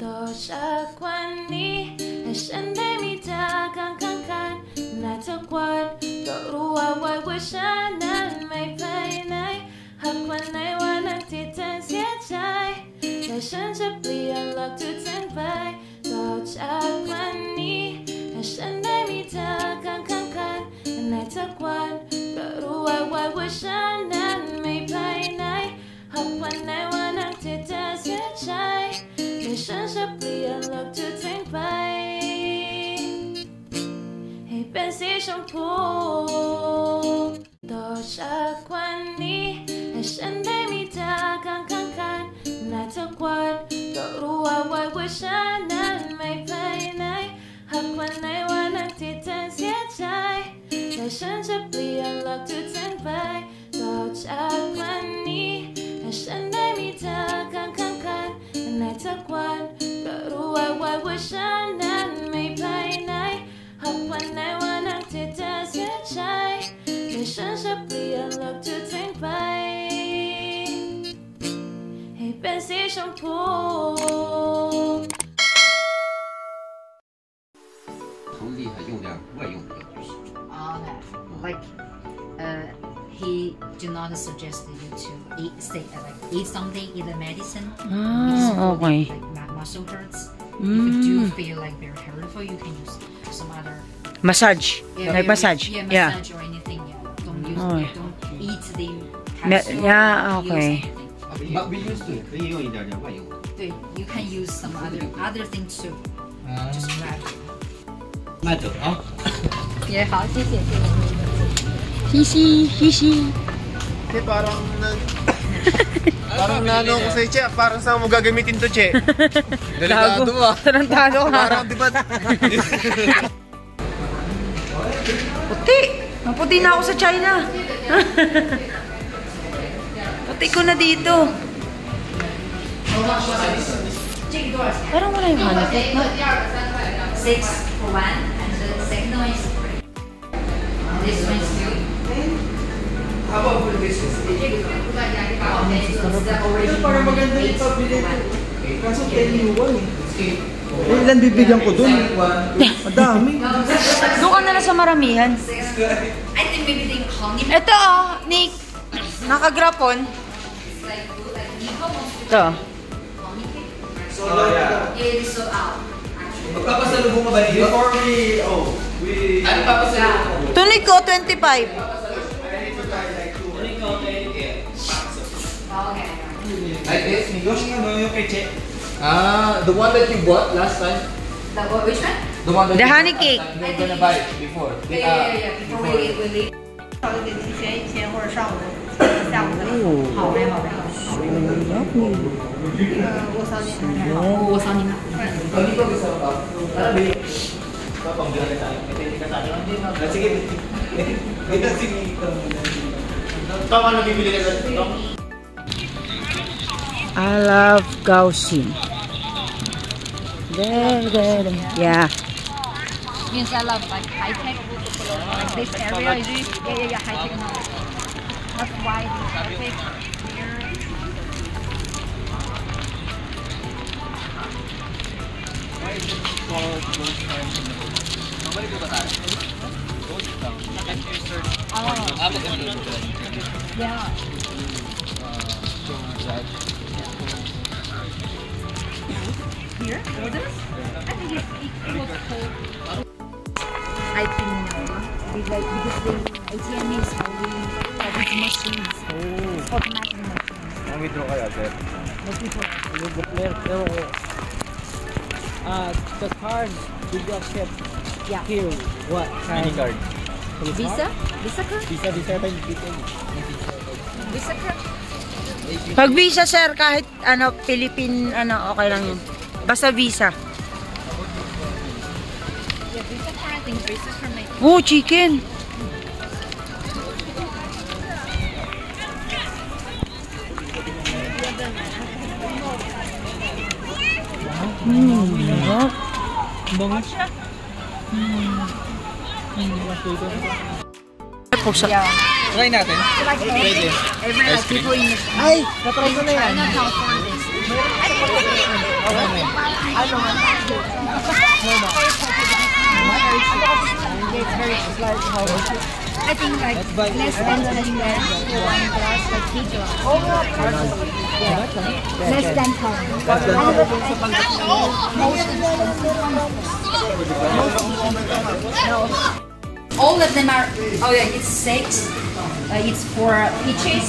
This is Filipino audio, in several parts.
ต่อจากวันนี้ให้ฉันได้มีเธอข้างๆในทุกวันก็รู้ว่าฉันนั้นไม่ไปไหนหากวันไหนวันนั้นที่เธอเสียใจแต่ฉันจะเปลี่ยนหลักทุกสิ่งไปต่อจากวันนี้ให้ฉันได้มีเธอข้างๆในทุกวันก็รู้ว่าฉันนั้นไม่ไปไหนหากวันไหนวันนั้นที่เธอเสียใจแต่ฉันจะเปลี่ยนหลักทุกสิ่งไปให้เป็นสีชมพูต่อจากวันนี้ให้ฉันได้มีเธอข้างๆในทุกวันก็รู้ว่าฉันนั้นไม่ไปไหนหากวันไหนวันนั้นที่เธอเสียใจแต่ฉันจะเปลี่ยนหลักทุกสิ่งไปต่อจากวันนี้ให้ฉันได้มีเธอข้างๆในทุกวันก็รู้ว่าฉันนั้นไม่ไปไหนหากวันไหนวันนั้นที่เธอเสียใจแต่ฉันจะเปลี่ยนหลักทุกสิ่งไปให้เป็นสีชมพู投币还用量外用比较多。Okay. Like, he do not suggest you to eat something, eat a medicine. Okay. Like muscle hurts. If you do feel like very hurtful, you can use some other Massage. Like massage. Yeah, massage or anything. Yeah. Don't use. Don't eat the capsule. Yeah. Use Okay. anything. But we used to 可以用一点点外用。对 you can use some other things too. Just grab. 那走啊。也好，谢谢。 Hihi. Che, parang nano ko sa Che, parang saan mo gagamitin to, Che? Delikado ah. Tarantado ka. Parang di ba? Puti. Maputi na ako sa China. Puti ko na dito. Parang wala yung hanap. 6 for 1 and the second one is free. This one is free. How about for this one? Parang maganda yung pabili ko. Kaso 10 eh. Ilan bibigyan ko dun? Madami. Doon ka na lang sa maramihan. I think maybe they honey. Ito Nick. Nakagrapon. Ito. It is sold out. Magpapasalubong ka ba dito? Before Ano papasalubong ko? Tunig ko, 25. Okay. Like this? Yung ano yung kay Che? The one that you bought last time? Which one? The one that The you honey bought cake. last time. You were gonna buy it before. Yeah. Before we leave. 稍微给提前一天或者上午下午的。好嘞。我扫你们。我扫你们。 Sige. Sige. Tama na bibili ka dito? I love Gaoxin. There. Yeah. Means I love like high tech. Like this area is high tech now. That's why it's perfect here. Yeah. Here? Orders? I think it was cold. I think because the ATM is holding these machines. It's automatic machines. Ang withdraw kaya, sir? The card did you accept Yeah. here? What? Any card? Visa? Visa card? Visa tayo dito. Visa card? Pag visa sir, kahit Philippine okay lang yun. Basta visa. Yeah, Visa card. I think Visa for my. Oh, chicken. Bango. Yeah. Try natin. Like every like people in Ay! Natry ko na yan. Chinatown found this. I think like less than 10 less for one glass, like 3 glass. Yeah. Less than 10. All of them are, oh yeah, it's 6. It's for peaches.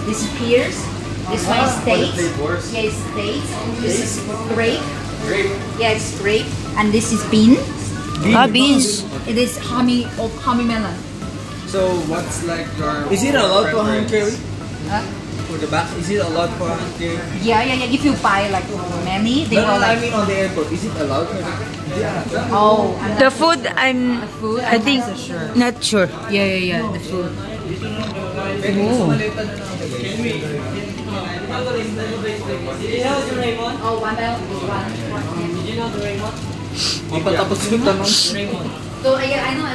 This is pears. This one is dates. Yeah, it's dates. This is grape. Yeah, it's grape. And this is bean. Beans. It is honey melon. So what's like your... Is it allowed to hand carry? Huh? For the back, is it allowed for hand carry? Yeah. If you buy like many, they will I like. mean on the airport, is it allowed? Oh, The food, I think, not sure. yeah. The food. Oh, one. Ipatapos yung tanong. So yeah, I know.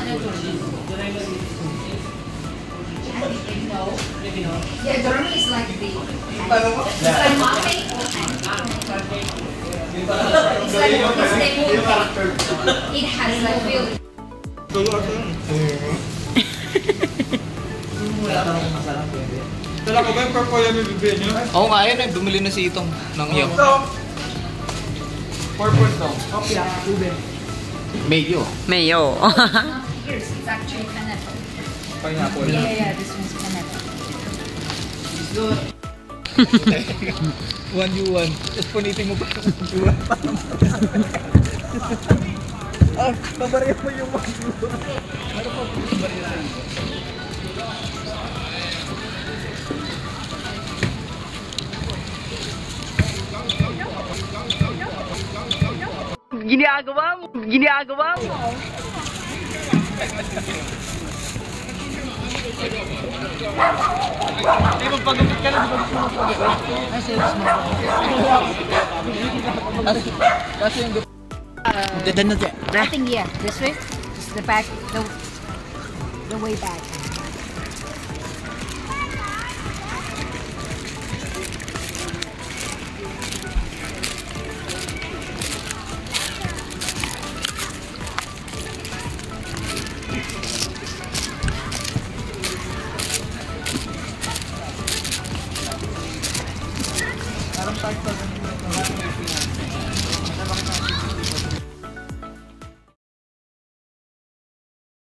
Yeah, Dormy is like the. It's like monkey. It's like it has like feeling. Dala ko ba yung purple yung bibigyan nyo? Oo nga, yun eh. Bumili na si Itong ng iyo. Purple to. Kopya, ube. Mayo. Mayo. Here's it's actually pineapple. Pineapple. Yeah, this one's pineapple. 1U1. Tapos punitin mo pa yung 1U1. Ah, pabarya mo yung 1U1. Ano pa pabarya sa iyo? Ginagawa mo. Hindi mo pagupit ka na, di ba gusto mo pagupit? Kasi yung I think yeah, this way. This is the back, the way back. parang 5,000